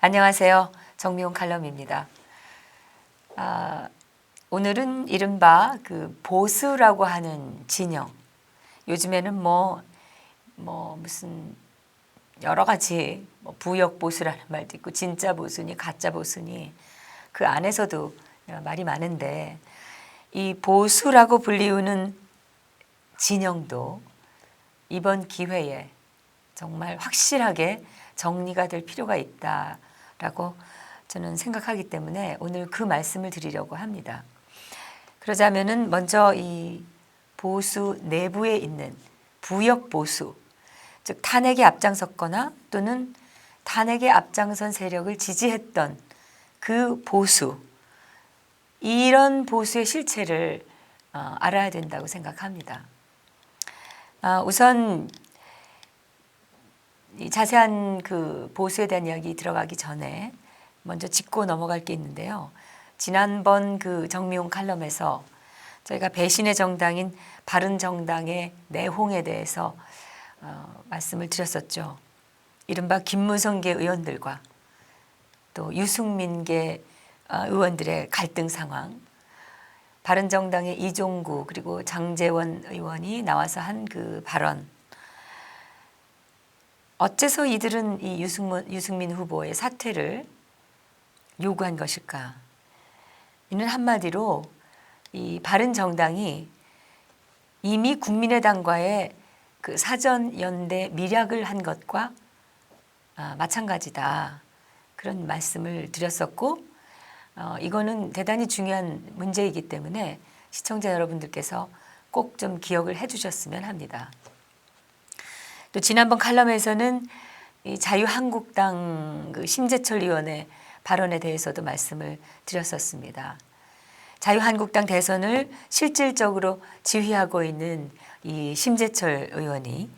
안녕하세요. 정미용 칼럼입니다. 오늘은 이른바 그 보수라고 하는 진영. 요즘에는 무슨 여러 가지 부역 보수라는 말도 있고 진짜 보수니 가짜 보수니 그 안에서도 말이 많은데 이 보수라고 불리우는 진영도 이번 기회에 정말 확실하게 정리가 될 필요가 있다라고 저는 생각하기 때문에 오늘 그 말씀을 드리려고 합니다. 그러자면은 먼저 이 보수 내부에 있는 부역 보수, 즉 탄핵에 앞장섰거나 또는 탄핵에 앞장선 세력을 지지했던 그 보수, 이런 보수의 실체를 알아야 된다고 생각합니다. 우선 이 자세한 그 보수에 대한 이야기 들어가기 전에 먼저 짚고 넘어갈 게 있는데요. 지난번 그 정미용 칼럼에서 저희가 배신의 정당인 바른정당의 내홍에 대해서 말씀을 드렸었죠. 이른바 김무성계 의원들과 또 유승민계 의원들의 갈등 상황, 바른정당의 이종구 그리고 장제원 의원이 나와서 한 그 발언, 어째서 이들은 이 유승민 후보의 사퇴를 요구한 것일까? 이는 한마디로 이 바른정당이 이미 국민의당과의 그 사전 연대 밀약을 한 것과 마찬가지다. 그런 말씀을 드렸었고, 이거는 대단히 중요한 문제이기 때문에 시청자 여러분들께서 꼭 좀 기억을 해주셨으면 합니다. 또 지난번 칼럼에서는 이 자유한국당 그 심재철 의원의 발언에 대해서도 말씀을 드렸었습니다. 자유한국당 대선을 실질적으로 지휘하고 있는 이 심재철 의원이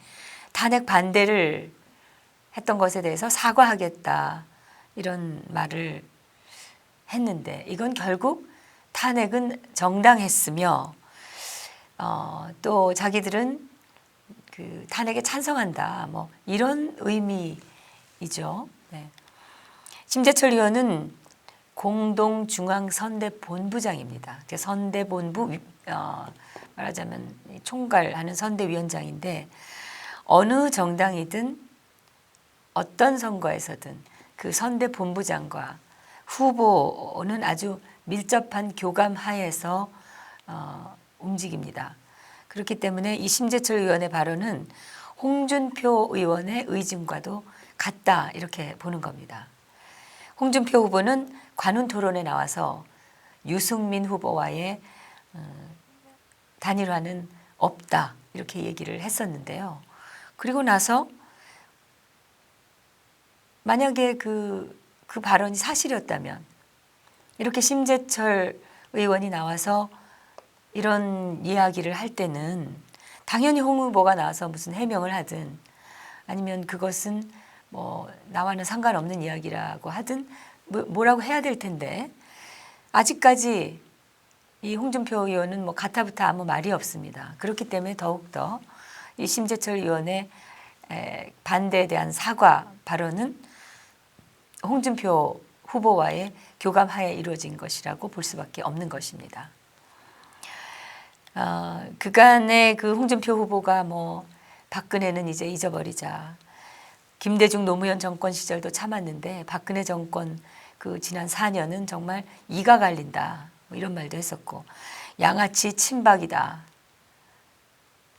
탄핵 반대를 했던 것에 대해서 사과하겠다 이런 말을 했는데, 이건 결국 탄핵은 정당했으며 또 자기들은 그 탄핵에 찬성한다 이런 의미이죠. 네. 심재철 의원은 공동중앙선대본부장입니다. 선대본부 말하자면 총괄하는 선대위원장인데, 어느 정당이든 어떤 선거에서든 그 선대본부장과 후보는 아주 밀접한 교감 하에서 움직입니다. 그렇기 때문에 이 심재철 의원의 발언은 홍준표 의원의 의중과도 같다 이렇게 보는 겁니다. 홍준표 후보는 관훈 토론에 나와서 유승민 후보와의 단일화는 없다 이렇게 얘기를 했었는데요. 그리고 나서 만약에 그 발언이 사실이었다면 이렇게 심재철 의원이 나와서 이런 이야기를 할 때는 당연히 홍 후보가 나와서 무슨 해명을 하든 아니면 그것은 나와는 상관없는 이야기라고 하든 뭐라고 해야 될 텐데, 아직까지 이 홍준표 의원은 가타부타 아무 말이 없습니다. 그렇기 때문에 더욱더 이 심재철 의원의 반대에 대한 사과 발언은 홍준표 후보와의 교감하에 이루어진 것이라고 볼 수밖에 없는 것입니다. 그간의 그 홍준표 후보가 박근혜는 이제 잊어버리자, 김대중 노무현 정권 시절도 참았는데 박근혜 정권 그 지난 4년은 정말 이가 갈린다 이런 말도 했었고, 양아치 친박이다,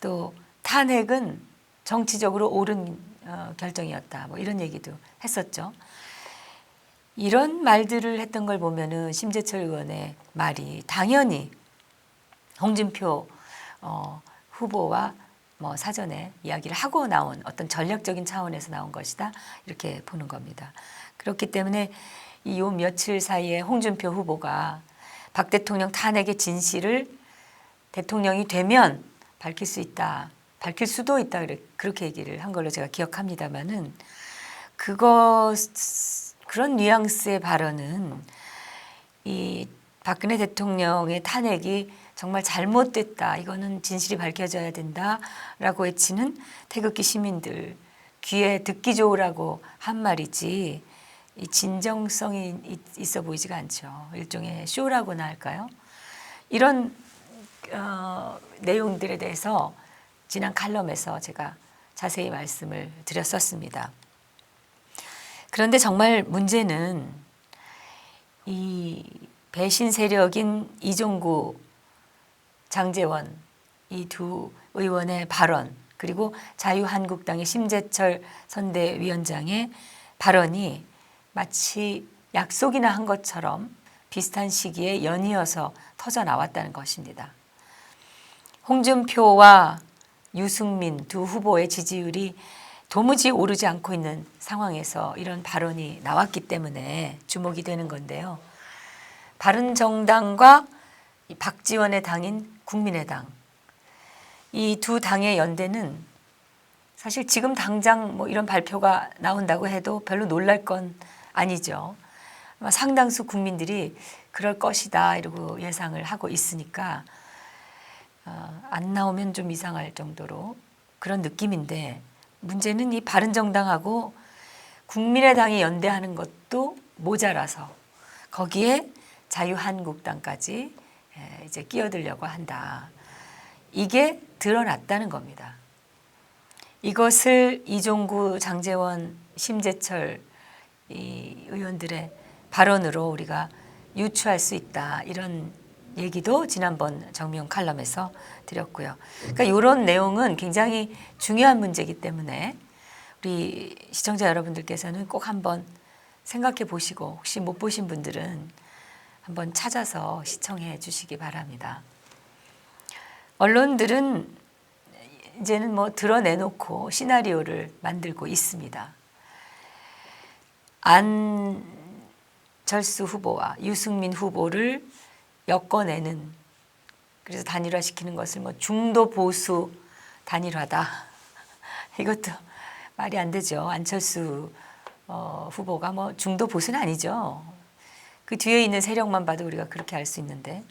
또 탄핵은 정치적으로 옳은 결정이었다 이런 얘기도 했었죠. 이런 말들을 했던 걸 보면은 심재철 의원의 말이 당연히 홍준표 후보와 사전에 이야기를 하고 나온 어떤 전략적인 차원에서 나온 것이다 이렇게 보는 겁니다. 그렇기 때문에 이 요 며칠 사이에 홍준표 후보가 박 대통령 탄핵의 진실을 대통령이 되면 밝힐 수 있다, 밝힐 수도 있다 그렇게 얘기를 한 걸로 제가 기억합니다만은, 그런 뉘앙스의 발언은 이 박근혜 대통령의 탄핵이 정말 잘못됐다, 이거는 진실이 밝혀져야 된다라고 외치는 태극기 시민들 귀에 듣기 좋으라고 한 말이지, 이 진정성이 있어 보이지가 않죠. 일종의 쇼라고나 할까요? 이런 내용들에 대해서 지난 칼럼에서 제가 자세히 말씀을 드렸었습니다. 그런데 정말 문제는 이 배신 세력인 이종구, 장제원 이 두 의원의 발언, 그리고 자유한국당의 심재철 선대위원장의 발언이 마치 약속이나 한 것처럼 비슷한 시기에 연이어서 터져 나왔다는 것입니다. 홍준표와 유승민 두 후보의 지지율이 도무지 오르지 않고 있는 상황에서 이런 발언이 나왔기 때문에 주목이 되는 건데요. 바른정당과 박지원의 당인 국민의당, 이 두 당의 연대는 사실 지금 당장 뭐 이런 발표가 나온다고 해도 별로 놀랄 건 아니죠. 아마 상당수 국민들이 그럴 것이다 이러고 예상을 하고 있으니까 안 나오면 좀 이상할 정도로 그런 느낌인데, 문제는 이 바른정당하고 국민의당이 연대하는 것도 모자라서 거기에 자유한국당까지 이제 끼어들려고 한다. 이게 드러났다는 겁니다. 이것을 이종구, 장제원, 심재철 이 의원들의 발언으로 우리가 유추할 수 있다. 이런 얘기도 지난번 정미용 칼럼에서 드렸고요. 그러니까 이런 내용은 굉장히 중요한 문제이기 때문에 우리 시청자 여러분들께서는 꼭 한번 생각해 보시고, 혹시 못 보신 분들은 한번 찾아서 시청해 주시기 바랍니다. 언론들은 이제는 뭐 드러내놓고 시나리오를 만들고 있습니다. 안철수 후보와 유승민 후보를 엮어내는, 그래서 단일화시키는 것을 뭐 중도 보수 단일화다. 이것도 말이 안 되죠. 안철수 후보가 뭐 중도 보수는 아니죠. 그 뒤에 있는 세력만 봐도 우리가 그렇게 알 수 있는데,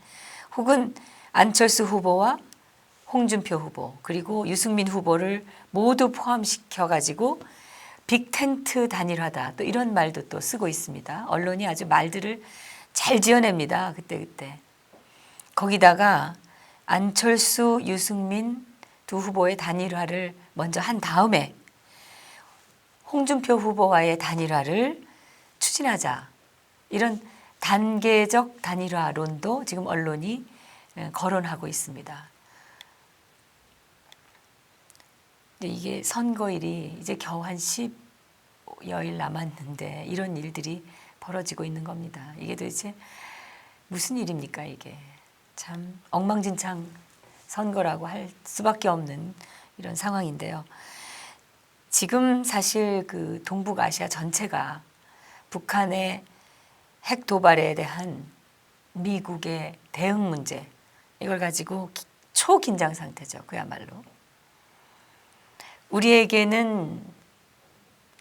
혹은 안철수 후보와 홍준표 후보 그리고 유승민 후보를 모두 포함시켜 가지고 빅텐트 단일화다, 또 이런 말도 또 쓰고 있습니다. 언론이 아주 말들을 잘 지어냅니다. 그때. 거기다가 안철수, 유승민 두 후보의 단일화를 먼저 한 다음에 홍준표 후보와의 단일화를 추진하자, 이런 단계적 단일화론도 지금 언론이 거론하고 있습니다. 이게 선거일이 이제 겨우 한 10여일 남았는데 이런 일들이 벌어지고 있는 겁니다. 이게 도대체 무슨 일입니까? 이게 참 엉망진창 선거라고 할 수밖에 없는 이런 상황인데요. 지금 사실 그 동북아시아 전체가 북한의 핵 도발에 대한 미국의 대응 문제, 이걸 가지고 초긴장 상태죠. 그야말로. 우리에게는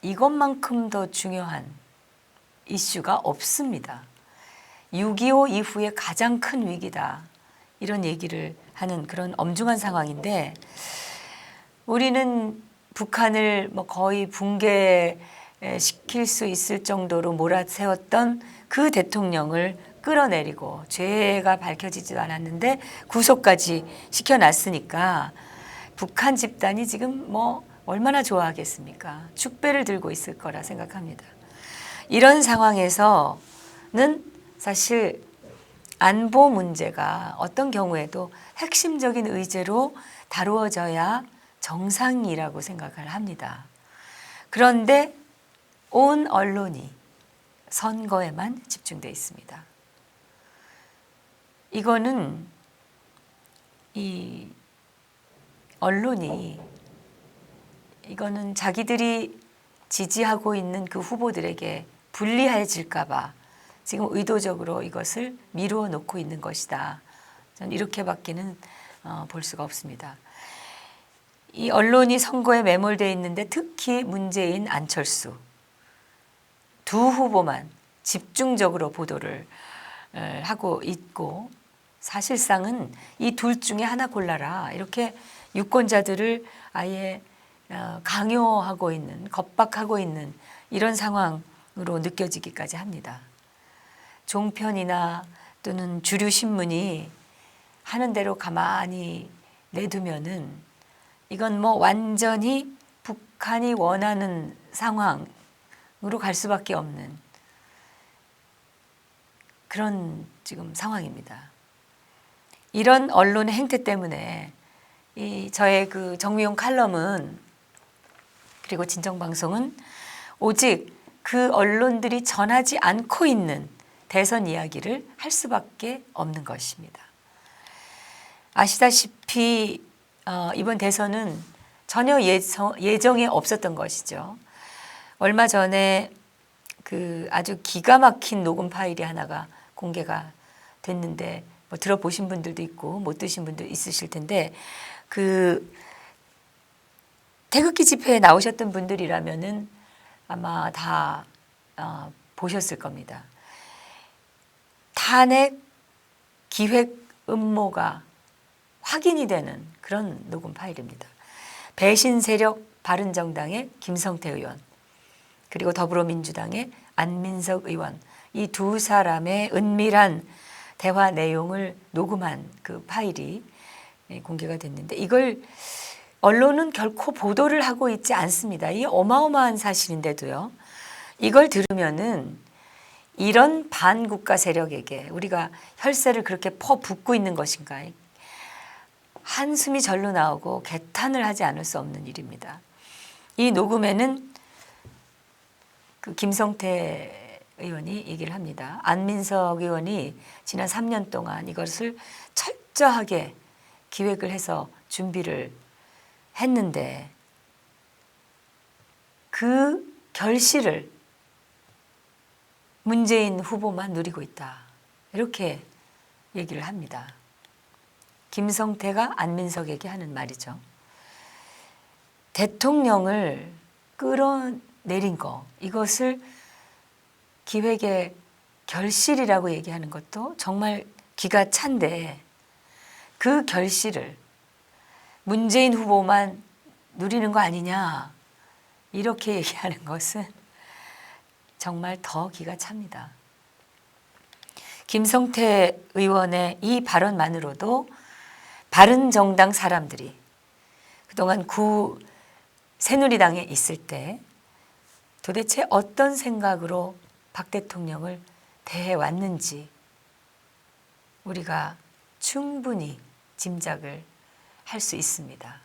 이것만큼 더 중요한 이슈가 없습니다. 6.25 이후에 가장 큰 위기다, 이런 얘기를 하는 그런 엄중한 상황인데, 우리는 북한을 뭐 거의 붕괴시킬 수 있을 정도로 몰아세웠던 그 대통령을 끌어내리고 죄가 밝혀지지도 않았는데 구속까지 시켜놨으니까 북한 집단이 지금 뭐 얼마나 좋아하겠습니까? 축배를 들고 있을 거라 생각합니다. 이런 상황에서는 사실 안보 문제가 어떤 경우에도 핵심적인 의제로 다루어져야 정상이라고 생각을 합니다. 그런데 온 언론이 선거에만 집중되어 있습니다. 이거는 이 언론이 이거는 자기들이 지지하고 있는 그 후보들에게 불리해질까 봐 지금 의도적으로 이것을 미루어 놓고 있는 것이다. 저는 이렇게밖에는 볼 수가 없습니다. 이 언론이 선거에 매몰되어 있는데 특히 문재인, 안철수 두 후보만 집중적으로 보도를 하고 있고, 사실상은 이 둘 중에 하나 골라라, 이렇게 유권자들을 아예 강요하고 있는, 겁박하고 있는 이런 상황이 느껴지기까지 합니다. 종편이나 또는 주류 신문이 하는 대로 가만히 내두면은 이건 뭐 완전히 북한이 원하는 상황으로 갈 수밖에 없는 그런 지금 상황입니다. 이런 언론의 행태 때문에 저의 그 정미용 칼럼은 그리고 진정방송은 오직 그 언론들이 전하지 않고 있는 대선 이야기를 할 수밖에 없는 것입니다. 아시다시피 이번 대선은 전혀 예정에 없었던 것이죠. 얼마 전에 그 아주 기가 막힌 녹음 파일이 하나가 공개가 됐는데 뭐 들어보신 분들도 있고 못 드신 분도 있으실 텐데 그 태극기 집회에 나오셨던 분들이라면은 아마 다 보셨을 겁니다. 탄핵 기획 음모가 확인이 되는 그런 녹음 파일입니다. 배신 세력 바른정당의 김성태 의원 그리고 더불어민주당의 안민석 의원 이 두 사람의 은밀한 대화 내용을 녹음한 그 파일이 공개가 됐는데 이걸 언론은 결코 보도를 하고 있지 않습니다. 이 어마어마한 사실인데도요. 이걸 들으면은 이런 반국가 세력에게 우리가 혈세를 그렇게 퍼붓고 있는 것인가 한숨이 절로 나오고 개탄을 하지 않을 수 없는 일입니다. 이 녹음에는 그 김성태 의원이 얘기를 합니다. 안민석 의원이 지난 3년 동안 이것을 철저하게 기획을 해서 준비를 했는데 그 결실을 문재인 후보만 누리고 있다. 이렇게 얘기를 합니다. 김성태가 안민석에게 하는 말이죠. 대통령을 끌어내린 거 이것을 기획의 결실이라고 얘기하는 것도 정말 기가 찬데 그 결실을 문재인 후보만 누리는 거 아니냐 이렇게 얘기하는 것은 정말 더 기가 찹니다. 김성태 의원의 이 발언만으로도 바른정당 사람들이 그동안 새누리당에 있을 때 도대체 어떤 생각으로 박 대통령을 대해왔는지 우리가 충분히 짐작을 할 수 있습니다.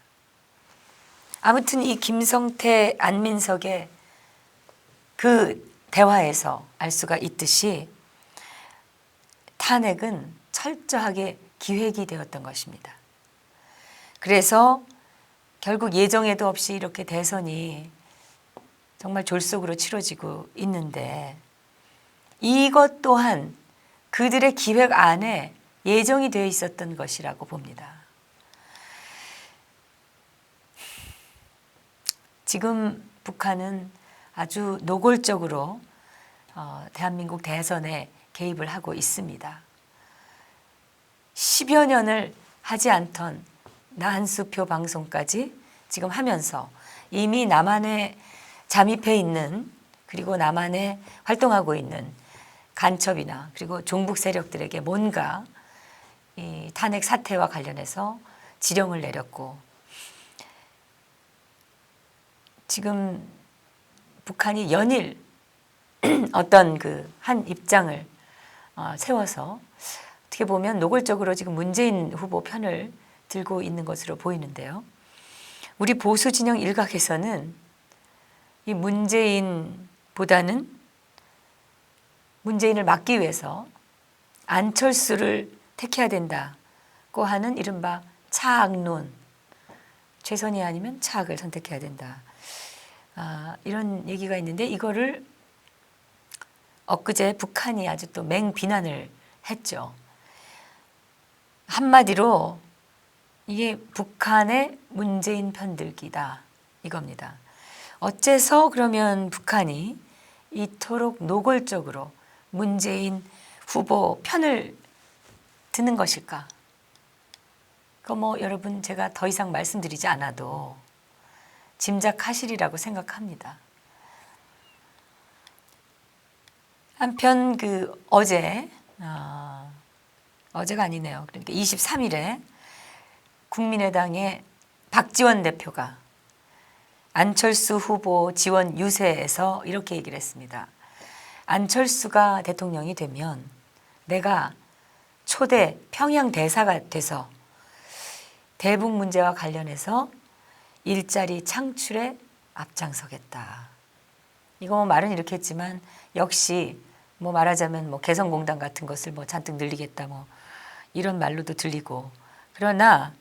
아무튼 이 김성태 안민석의 그 대화에서 알 수가 있듯이 탄핵은 철저하게 기획이 되었던 것입니다. 그래서 결국 예정에도 없이 이렇게 대선이 정말 졸속으로 치러지고 있는데 이것 또한 그들의 기획 안에 예정이 되어 있었던 것이라고 봅니다. 지금 북한은 아주 노골적으로 대한민국 대선에 개입을 하고 있습니다. 10여 년을 하지 않던 나한수표 방송까지 지금 하면서 이미 남한에 잠입해 있는 그리고 남한에 활동하고 있는 간첩이나 그리고 종북 세력들에게 뭔가 이 탄핵 사태와 관련해서 지령을 내렸고 지금 북한이 연일 어떤 그 한 입장을 세워서 어떻게 보면 노골적으로 지금 문재인 후보 편을 들고 있는 것으로 보이는데요. 우리 보수 진영 일각에서는 이 문재인보다는 문재인을 막기 위해서 안철수를 택해야 된다고 하는 이른바 차악론, 최선이 아니면 차악을 선택해야 된다. 이런 얘기가 있는데 이거를 엊그제 북한이 아주 또 맹비난을 했죠. 한마디로 이게 북한의 문재인 편들기다 이겁니다. 어째서 그러면 북한이 이토록 노골적으로 문재인 후보 편을 드는 것일까? 그거 뭐 여러분 제가 더 이상 말씀드리지 않아도 짐작하시리라고 생각합니다. 한편 어제가 아니네요. 그러니까 23일에 국민의당의 박지원 대표가 안철수 후보 지원 유세에서 이렇게 얘기를 했습니다. 안철수가 대통령이 되면 내가 초대 평양 대사가 돼서 대북 문제와 관련해서 일자리 창출에 앞장서겠다. 이거 말은 이렇게 했지만 역시 말하자면 개성공단 같은 것을 잔뜩 늘리겠다 이런 말로도 들리고, 그러나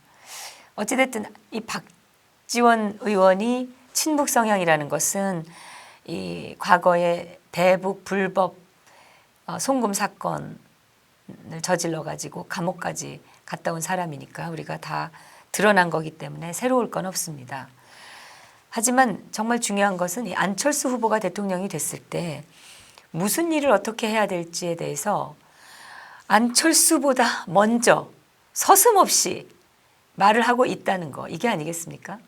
어찌됐든 이 박지원 의원이 친북 성향이라는 것은 이 과거에 대북 불법 송금 사건을 저질러 가지고 감옥까지 갔다 온 사람이니까 우리가 다 드러난 거기 때문에 새로울 건 없습니다. 하지만 정말 중요한 것은 이 안철수 후보가 대통령이 됐을 때 무슨 일을 어떻게 해야 될지에 대해서 안철수보다 먼저 서슴없이 말을 하고 있다는 거, 이게 아니겠습니까?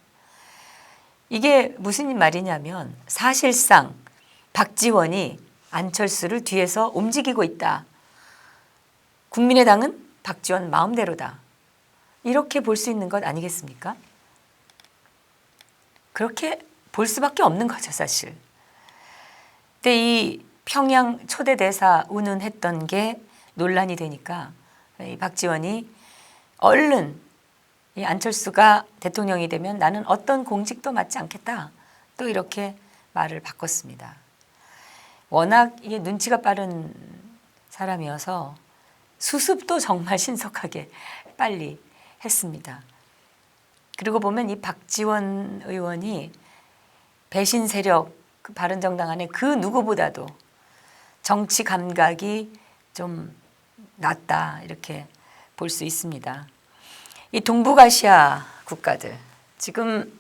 이게 무슨 말이냐면 사실상 박지원이 안철수를 뒤에서 움직이고 있다. 국민의당은 박지원 마음대로다. 이렇게 볼 수 있는 것 아니겠습니까? 그렇게 볼 수밖에 없는 거죠, 사실. 근데 이 평양 초대 대사 운운했던 게 논란이 되니까 이 박지원이 얼른 이 안철수가 대통령이 되면 나는 어떤 공직도 맡지 않겠다. 또 이렇게 말을 바꿨습니다. 워낙 이게 눈치가 빠른 사람이어서 수습도 정말 신속하게 빨리 했습니다. 그리고 보면 이 박지원 의원이 배신 세력 바른정당 안에 그 누구보다도 정치 감각이 좀 낮다, 이렇게 볼 수 있습니다. 이 동북아시아 국가들 지금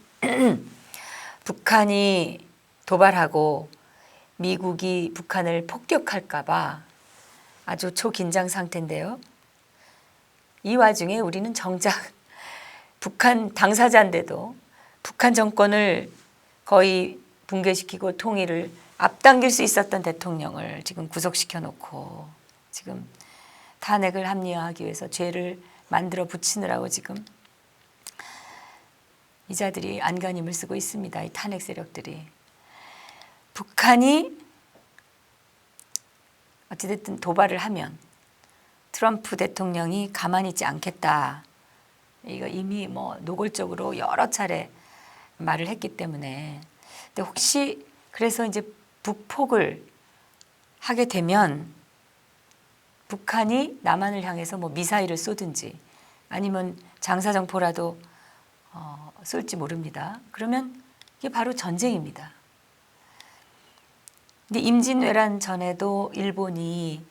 북한이 도발하고 미국이 북한을 폭격할까 봐 아주 초긴장 상태인데요. 이 와중에 우리는 정작 북한 당사자인데도 북한 정권을 거의 붕괴시키고 통일을 앞당길 수 있었던 대통령을 지금 구속시켜 놓고 지금 탄핵을 합리화하기 위해서 죄를 만들어 붙이느라고 지금 이 자들이 안간힘을 쓰고 있습니다. 이 탄핵 세력들이. 북한이 어찌됐든 도발을 하면 트럼프 대통령이 가만히 있지 않겠다. 이거 이미 노골적으로 여러 차례 말을 했기 때문에. 근데 혹시 그래서 이제 북폭을 하게 되면 북한이 남한을 향해서 미사일을 쏘든지 아니면 장사정포라도 쏠지 모릅니다. 그러면 이게 바로 전쟁입니다. 근데 임진왜란 전에도 일본이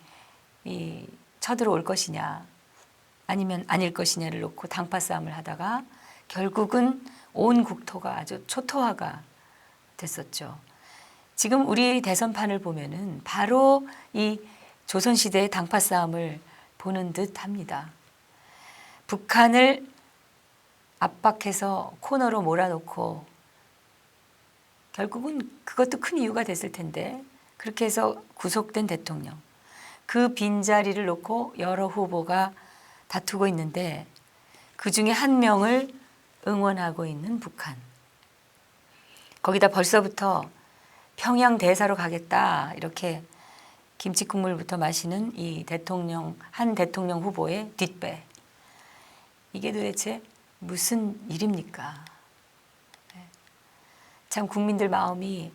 쳐들어올 것이냐 아니면 아닐 것이냐를 놓고 당파 싸움을 하다가 결국은 온 국토가 아주 초토화가 됐었죠. 지금 우리 대선판을 보면은 바로 이 조선시대의 당파 싸움을 보는 듯 합니다. 북한을 압박해서 코너로 몰아놓고 결국은 그것도 큰 이유가 됐을 텐데 그렇게 해서 구속된 대통령, 그 빈자리를 놓고 여러 후보가 다투고 있는데 그중에 한 명을 응원하고 있는 북한. 거기다 벌써부터 평양 대사로 가겠다 이렇게 김치 국물부터 마시는 이 한 대통령 후보의 뒷배. 이게 도대체 무슨 일입니까? 참 국민들 마음이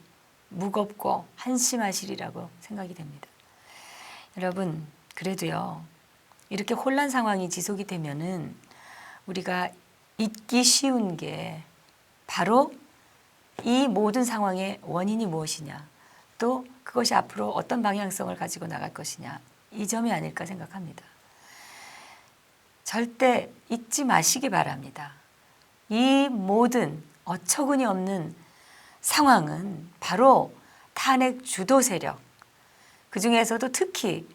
무겁고 한심하시리라고 생각이 됩니다. 여러분, 그래도요, 이렇게 혼란 상황이 지속이 되면은 우리가 잊기 쉬운 게 바로 이 모든 상황의 원인이 무엇이냐, 또 그것이 앞으로 어떤 방향성을 가지고 나갈 것이냐, 이 점이 아닐까 생각합니다. 절대 잊지 마시기 바랍니다. 이 모든 어처구니 없는 상황은 바로 탄핵 주도 세력, 그 중에서도 특히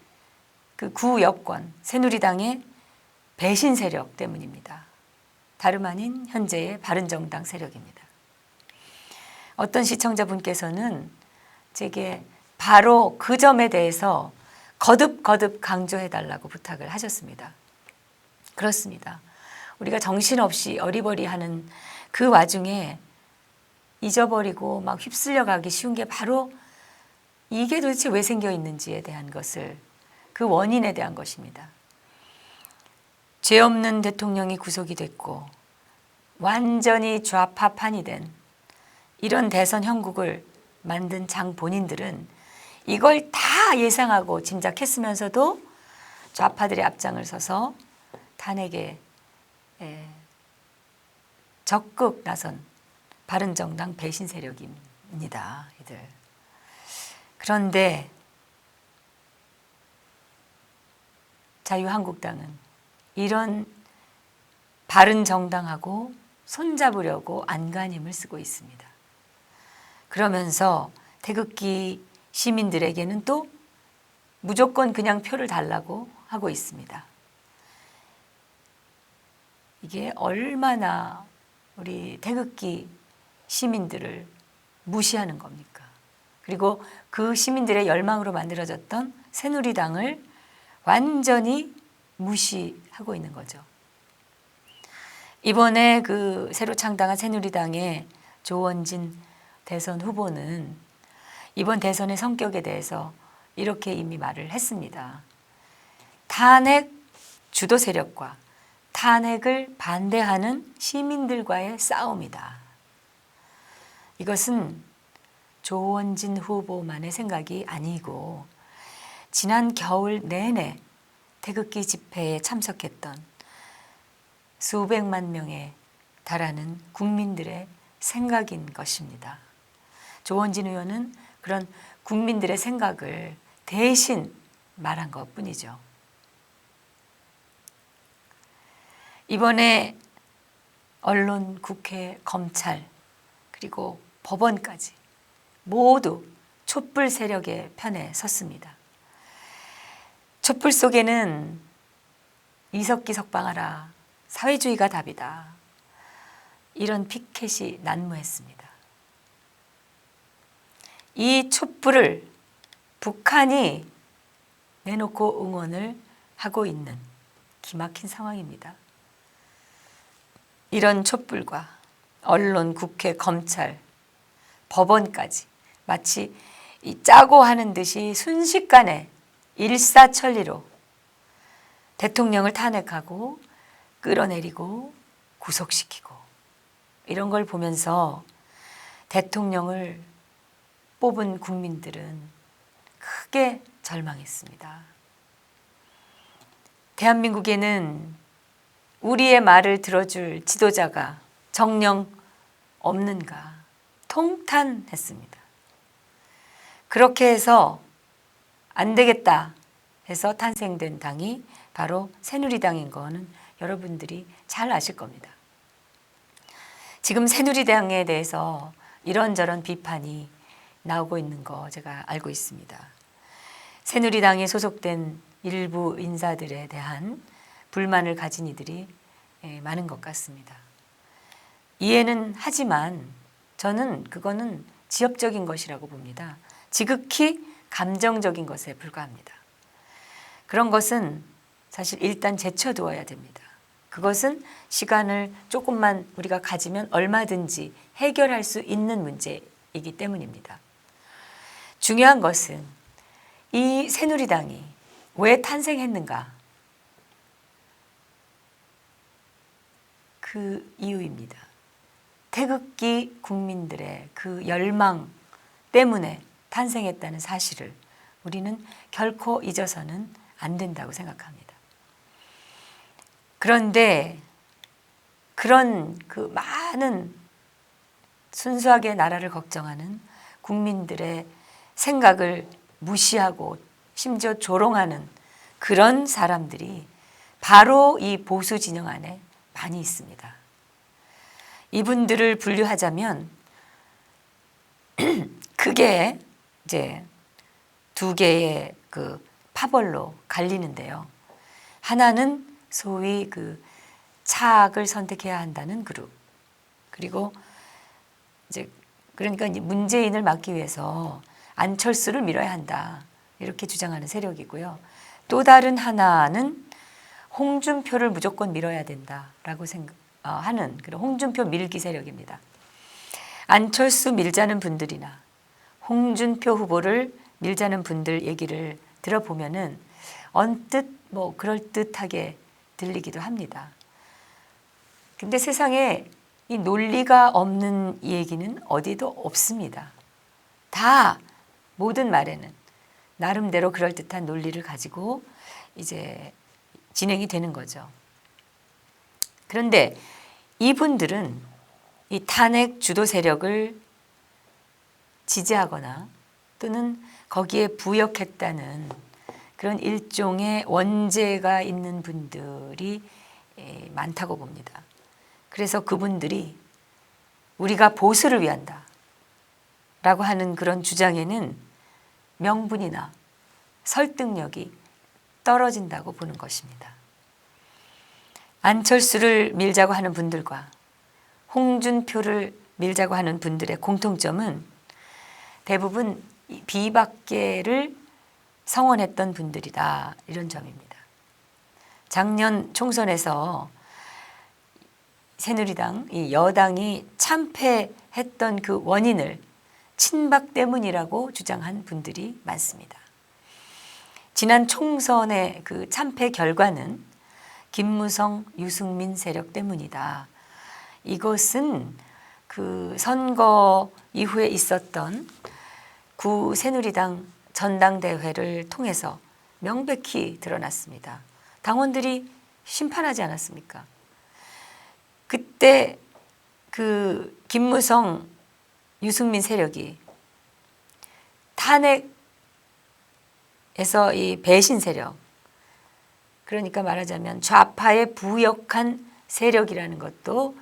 그 구여권 새누리당의 배신 세력 때문입니다. 다름 아닌 현재의 바른정당 세력입니다. 어떤 시청자분께서는 제게 바로 그 점에 대해서 거듭거듭 강조해달라고 부탁을 하셨습니다. 그렇습니다. 우리가 정신없이 어리버리하는 그 와중에 잊어버리고 막 휩쓸려 가기 쉬운 게 바로 이게 도대체 왜 생겨 있는지에 대한 것을, 그 원인에 대한 것입니다. 죄 없는 대통령이 구속이 됐고 완전히 좌파판이 된 이런 대선 형국을 만든 장 본인들은 이걸 다 예상하고 짐작했으면서도 좌파들의 앞장을 서서 탄핵에 적극 나선 바른정당 배신 세력입니다. 이들. 그런데 자유한국당은 이런 바른정당하고 손잡으려고 안간힘을 쓰고 있습니다. 그러면서 태극기 시민들에게는 또 무조건 그냥 표를 달라고 하고 있습니다. 이게 얼마나 우리 태극기 시민들을 무시하는 겁니까? 그리고 그 시민들의 열망으로 만들어졌던 새누리당을 완전히 무시하고 있는 거죠. 이번에 그 새로 창당한 새누리당의 조원진 대선 후보는 이번 대선의 성격에 대해서 이렇게 이미 말을 했습니다. 탄핵 주도 세력과 탄핵을 반대하는 시민들과의 싸움이다. 이것은 조원진 후보만의 생각이 아니고 지난 겨울 내내 태극기 집회에 참석했던 수백만 명에 달하는 국민들의 생각인 것입니다. 조원진 의원은 그런 국민들의 생각을 대신 말한 것뿐이죠. 이번에 언론, 국회, 검찰 그리고 법원까지 모두 촛불 세력의 편에 섰습니다. 촛불 속에는 이석기 석방하라, 사회주의가 답이다, 이런 피켓이 난무했습니다. 이 촛불을 북한이 내놓고 응원을 하고 있는 기막힌 상황입니다. 이런 촛불과 언론, 국회, 검찰, 법원까지 마치 이 짜고 하는 듯이 순식간에 일사천리로 대통령을 탄핵하고 끌어내리고 구속시키고 이런 걸 보면서 대통령을 뽑은 국민들은 크게 절망했습니다. 대한민국에는 우리의 말을 들어줄 지도자가 정녕 없는가 통탄했습니다. 그렇게 해서 안 되겠다 해서 탄생된 당이 바로 새누리당인 거는 여러분들이 잘 아실 겁니다. 지금 새누리당에 대해서 이런저런 비판이 나오고 있는 거 제가 알고 있습니다. 새누리당에 소속된 일부 인사들에 대한 불만을 가진 이들이 많은 것 같습니다. 이해는 하지만 저는 그거는 지엽적인 것이라고 봅니다. 지극히 감정적인 것에 불과합니다. 그런 것은 사실 일단 제쳐두어야 됩니다. 그것은 시간을 조금만 우리가 가지면 얼마든지 해결할 수 있는 문제이기 때문입니다. 중요한 것은 이 새누리당이 왜 탄생했는가? 그 이유입니다. 태극기 국민들의 그 열망 때문에 탄생했다는 사실을 우리는 결코 잊어서는 안 된다고 생각합니다. 그런데 그런 그 많은 순수하게 나라를 걱정하는 국민들의 생각을 무시하고 심지어 조롱하는 그런 사람들이 바로 이 보수 진영 안에 많이 있습니다. 이분들을 분류하자면 크게 이제 두 개의 그 파벌로 갈리는데요. 하나는 소위 그 차악을 선택해야 한다는 그룹. 그리고 이제 그러니까 문재인을 막기 위해서 안철수를 밀어야 한다. 이렇게 주장하는 세력이고요. 또 다른 하나는 홍준표를 무조건 밀어야 된다라고 하는 그런 홍준표 밀기 세력입니다. 안철수 밀자는 분들이나 홍준표 후보를 밀자는 분들 얘기를 들어보면은 언뜻 뭐 그럴듯하게 들리기도 합니다. 근데 세상에 이 논리가 없는 얘기는 어디도 없습니다. 다 모든 말에는 나름대로 그럴듯한 논리를 가지고 이제 진행이 되는 거죠. 그런데 이분들은 이 탄핵 주도 세력을 지지하거나 또는 거기에 부역했다는 그런 일종의 원죄가 있는 분들이 많다고 봅니다. 그래서 그분들이 우리가 보수를 위한다 라고 하는 그런 주장에는 명분이나 설득력이 떨어진다고 보는 것입니다. 안철수를 밀자고 하는 분들과 홍준표를 밀자고 하는 분들의 공통점은 대부분 비박계를 성원했던 분들이다, 이런 점입니다. 작년 총선에서 새누리당, 이 여당이 참패했던 그 원인을 친박 때문이라고 주장한 분들이 많습니다. 지난 총선의 그 참패 결과는 김무성, 유승민 세력 때문이다. 이것은 그 선거 이후에 있었던 구 새누리당 전당대회를 통해서 명백히 드러났습니다. 당원들이 심판하지 않았습니까? 그때 그 김무성, 유승민 세력이 탄핵에서 이 배신 세력, 그러니까 말하자면 좌파에 부역한 세력이라는 것도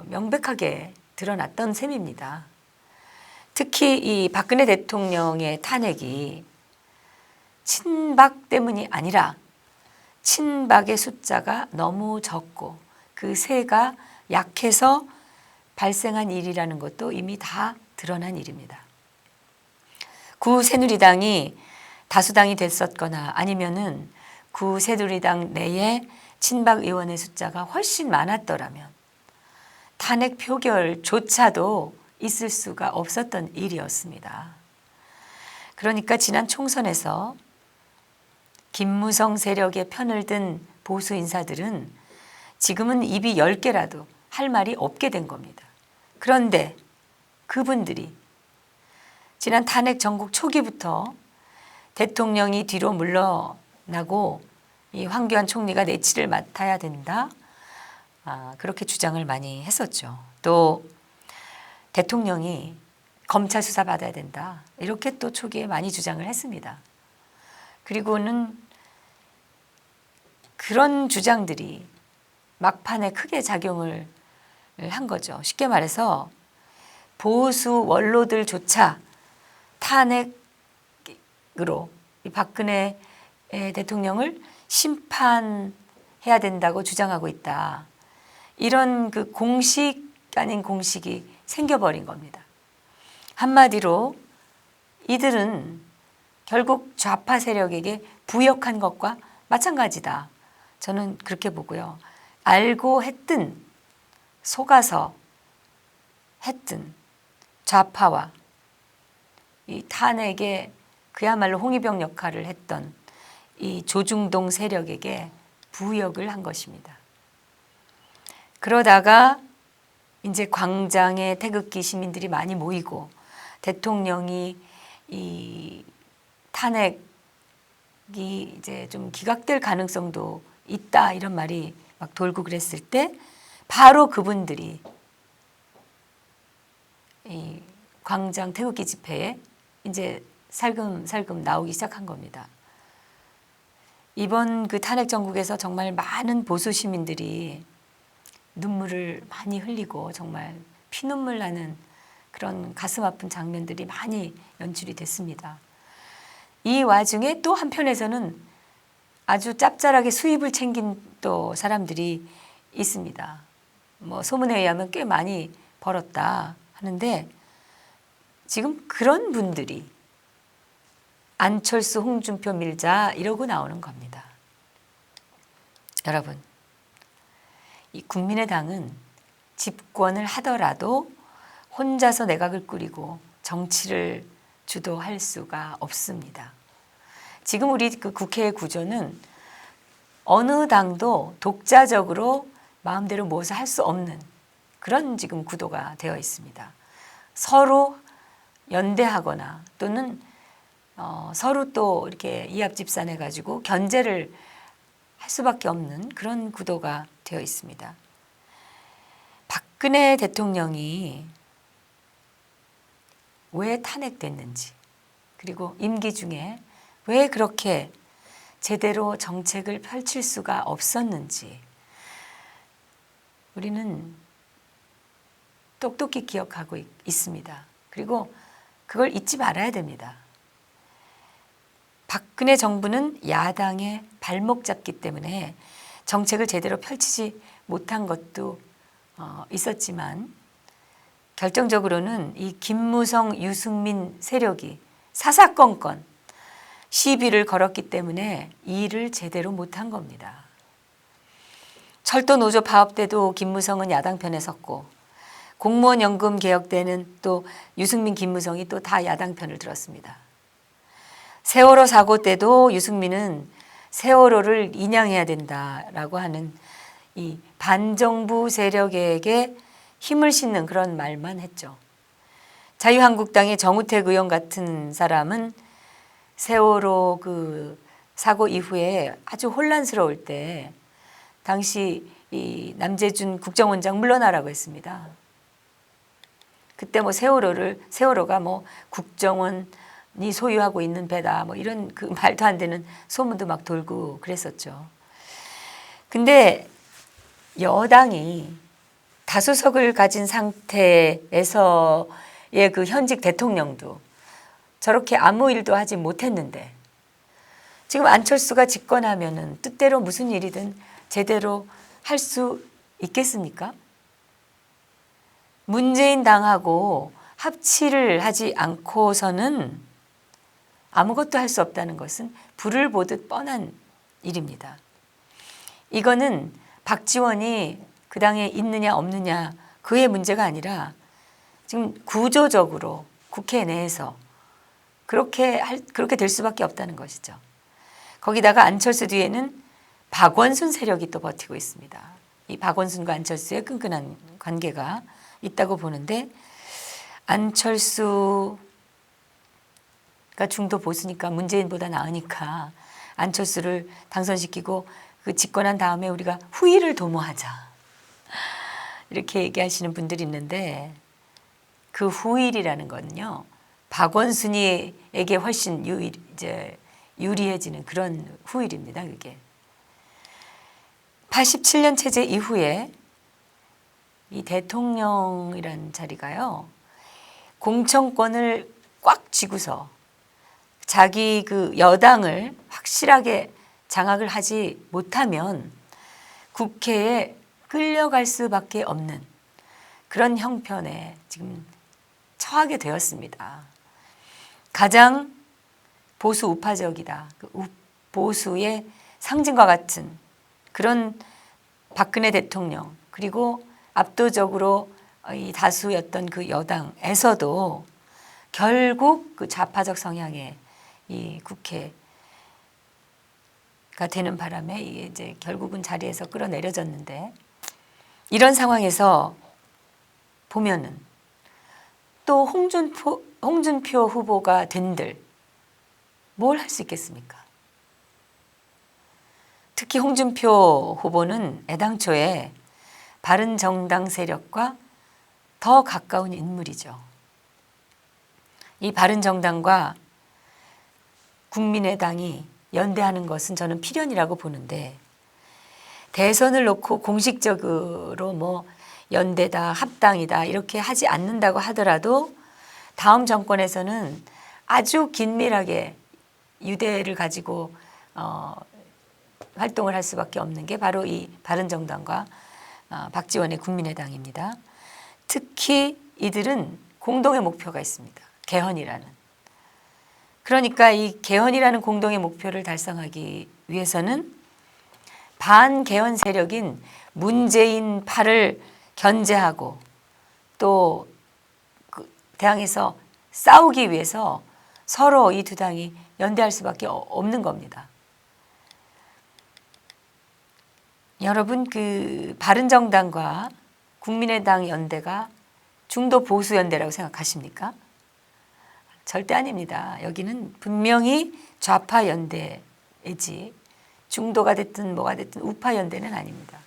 명백하게 드러났던 셈입니다. 특히 이 박근혜 대통령의 탄핵이 친박 때문이 아니라 친박의 숫자가 너무 적고 그 세가 약해서 발생한 일이라는 것도 이미 다 드러난 일입니다. 구 새누리당이 다수당이 됐었거나 아니면은 구 새누리당 내에 친박 의원의 숫자가 훨씬 많았더라면 탄핵 표결조차도 있을 수가 없었던 일이었습니다. 그러니까 지난 총선에서 김무성 세력의 편을 든 보수 인사들은 지금은 입이 10개라도 할 말이 없게 된 겁니다. 그런데 그분들이 지난 탄핵 전국 초기부터 대통령이 뒤로 물러나고 이 황교안 총리가 내치를 맡아야 된다, 그렇게 주장을 많이 했었죠. 또 대통령이 검찰 수사 받아야 된다, 이렇게 또 초기에 많이 주장을 했습니다. 그리고는 그런 주장들이 막판에 크게 작용을 한 거죠. 쉽게 말해서 보수 원로들조차 탄핵으로 이 박근혜 대통령을 심판해야 된다고 주장하고 있다. 이런 그 공식 아닌 공식이 생겨버린 겁니다. 한마디로 이들은 결국 좌파 세력에게 부역한 것과 마찬가지다. 저는 그렇게 보고요. 알고 했든 속아서 했든 좌파와 이 탄핵에 그야말로 홍위병 역할을 했던 이 조중동 세력에게 부역을 한 것입니다. 그러다가 이제 광장에 태극기 시민들이 많이 모이고 대통령이 이 탄핵이 이제 좀 기각될 가능성도 있다, 이런 말이 막 돌고 그랬을 때 바로 그분들이 이 광장 태극기 집회에 이제 살금살금 나오기 시작한 겁니다. 이번 그 탄핵 정국에서 정말 많은 보수 시민들이 눈물을 많이 흘리고 정말 피눈물 나는 그런 가슴 아픈 장면들이 많이 연출이 됐습니다. 이 와중에 또 한편에서는 아주 짭짤하게 수입을 챙긴 또 사람들이 있습니다. 뭐 소문에 의하면 꽤 많이 벌었다 하는데 지금 그런 분들이 안철수, 홍준표 밀자 이러고 나오는 겁니다. 여러분, 이 국민의당은 집권을 하더라도 혼자서 내각을 꾸리고 정치를 주도할 수가 없습니다. 지금 우리 그 국회의 구조는 어느 당도 독자적으로 마음대로 무엇을 할 수 없는 그런 지금 구도가 되어 있습니다. 서로 연대하거나 또는 서로 또 이렇게 이합집산해 가지고 견제를 할 수밖에 없는 그런 구도가 되어 있습니다. 박근혜 대통령이 왜 탄핵됐는지, 그리고 임기 중에 왜 그렇게 제대로 정책을 펼칠 수가 없었는지 우리는 똑똑히 기억하고 있습니다. 그리고 그걸 잊지 말아야 됩니다. 박근혜 정부는 야당의 발목 잡기 때문에 정책을 제대로 펼치지 못한 것도 있었지만 결정적으로는 이 김무성, 유승민 세력이 사사건건 시비를 걸었기 때문에 이 일을 제대로 못한 겁니다. 철도 노조 파업 때도 김무성은 야당 편에 섰고 공무원 연금 개혁 때는 또 유승민, 김무성이 또 다 야당 편을 들었습니다. 세월호 사고 때도 유승민은 세월호를 인양해야 된다라고 하는 이 반정부 세력에게 힘을 싣는 그런 말만 했죠. 자유한국당의 정우택 의원 같은 사람은 세월호 그 사고 이후에 아주 혼란스러울 때 당시 이 남재준 국정원장 물러나라고 했습니다. 그때 뭐 세월호가 뭐 국정원이 소유하고 있는 배다 뭐 이런 그 말도 안 되는 소문도 막 돌고 그랬었죠. 근데 여당이 다수석을 가진 상태에서의 그 현직 대통령도 저렇게 아무 일도 하지 못했는데 지금 안철수가 집권하면은 뜻대로 무슨 일이든 제대로 할 수 있겠습니까? 문재인 당하고 합치를 하지 않고서는 아무것도 할 수 없다는 것은 불을 보듯 뻔한 일입니다. 이거는 박지원이 그 당에 있느냐 없느냐 그의 문제가 아니라 지금 구조적으로 국회 내에서 그렇게 될 수밖에 없다는 것이죠. 거기다가 안철수 뒤에는 박원순 세력이 또 버티고 있습니다. 이 박원순과 안철수의 끈끈한 관계가 있다고 보는데 안철수가 중도 보수니까 문재인보다 나으니까 안철수를 당선시키고 그 집권한 다음에 우리가 후일을 도모하자 이렇게 얘기하시는 분들이 있는데 그 후일이라는 건요 박원순이에게 훨씬 유리해지는 그런 후일입니다. 그게 87년 체제 이후에 이 대통령이란 자리가요 공천권을 꽉 쥐고서 자기 그 여당을 확실하게 장악을 하지 못하면 국회에 끌려갈 수밖에 없는 그런 형편에 지금 처하게 되었습니다. 가장 보수 우파적이다. 그 보수의 상징과 같은 그런 박근혜 대통령 그리고 압도적으로 이 다수였던 그 여당에서도 결국 그 좌파적 성향의 이 국회가 되는 바람에 이게 이제 결국은 자리에서 끌어내려졌는데 이런 상황에서 보면은 또 홍준표 후보가 된들 뭘 할 수 있겠습니까? 특히 홍준표 후보는 애당초에 바른정당 세력과 더 가까운 인물이죠. 이 바른정당과 국민의당이 연대하는 것은 저는 필연이라고 보는데 대선을 놓고 공식적으로 뭐 연대다 합당이다 이렇게 하지 않는다고 하더라도 다음 정권에서는 아주 긴밀하게 유대를 가지고 활동을 할 수밖에 없는 게 바로 이 바른정당과 박지원의 국민의당입니다. 특히 이들은 공동의 목표가 있습니다. 개헌이라는. 그러니까 이 개헌이라는 공동의 목표를 달성하기 위해서는 반개헌 세력인 문재인 파를 견제하고 또 대항해서 싸우기 위해서 서로 이 두 당이 연대할 수밖에 없는 겁니다. 여러분, 그 바른정당과 국민의당 연대가 중도 보수 연대라고 생각하십니까? 절대 아닙니다. 여기는 분명히 좌파 연대이지 중도가 됐든 뭐가 됐든 우파 연대는 아닙니다.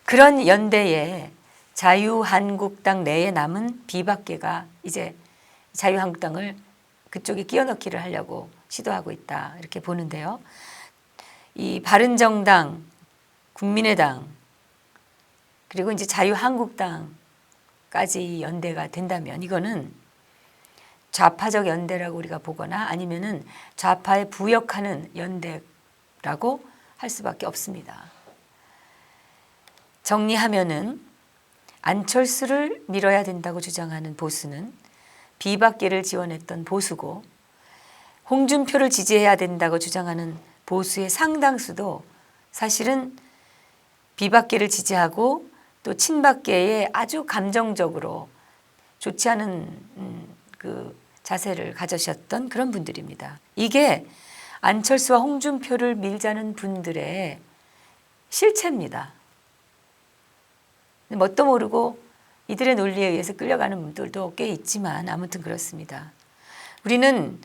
그런 연대에 자유한국당 내에 남은 비박계가 이제 자유한국당을 그쪽에 끼워넣기를 하려고 시도하고 있다, 이렇게 보는데요. 이 바른정당, 국민의당 그리고 이제 자유한국당까지 연대가 된다면 이거는 좌파적 연대라고 우리가 보거나 아니면은 좌파에 부역하는 연대라고 할 수밖에 없습니다. 정리하면은 안철수를 밀어야 된다고 주장하는 보수는 비박계를 지원했던 보수고, 홍준표를 지지해야 된다고 주장하는 보수의 상당수도 사실은 비박계를 지지하고 또 친박계에 아주 감정적으로 좋지 않은 그 자세를 가져셨던 그런 분들입니다. 이게 안철수와 홍준표를 밀자는 분들의 실체입니다. 뭣도 모르고 이들의 논리에 의해서 끌려가는 분들도 꽤 있지만 아무튼 그렇습니다. 우리는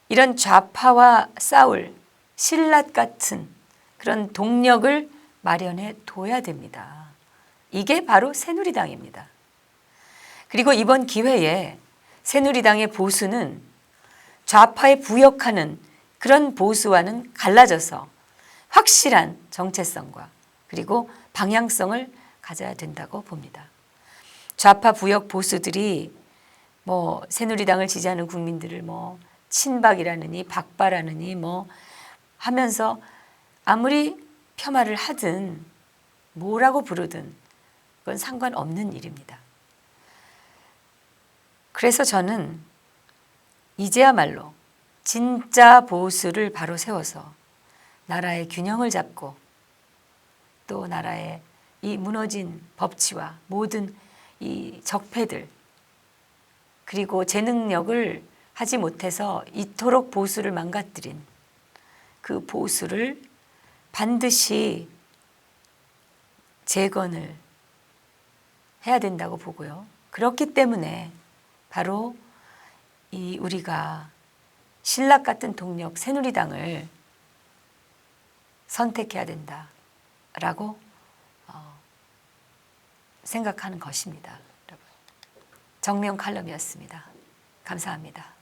이런 좌파와 싸울 신라 같은 그런 동력을 마련해 둬야 됩니다. 이게 바로 새누리당입니다. 그리고 이번 기회에 새누리당의 보수는 좌파에 부역하는 그런 보수와는 갈라져서 확실한 정체성과 그리고 방향성을 가져야 된다고 봅니다. 좌파 부역 보수들이 뭐 새누리당을 지지하는 국민들을 뭐 친박이라느니 박바라느니 뭐 하면서 아무리 폄하를 하든 뭐라고 부르든 그건 상관없는 일입니다. 그래서 저는 이제야말로 진짜 보수를 바로 세워서 나라의 균형을 잡고 또 나라의 이 무너진 법치와 모든 이 적폐들 그리고 제 능력을 하지 못해서 이토록 보수를 망가뜨린 그 보수를 반드시 재건을 해야 된다고 보고요. 그렇기 때문에 바로 이 우리가 신락 같은 동력 새누리당을 선택해야 된다라고 생각하는 것입니다. 여러분. 정명 칼럼이었습니다. 감사합니다.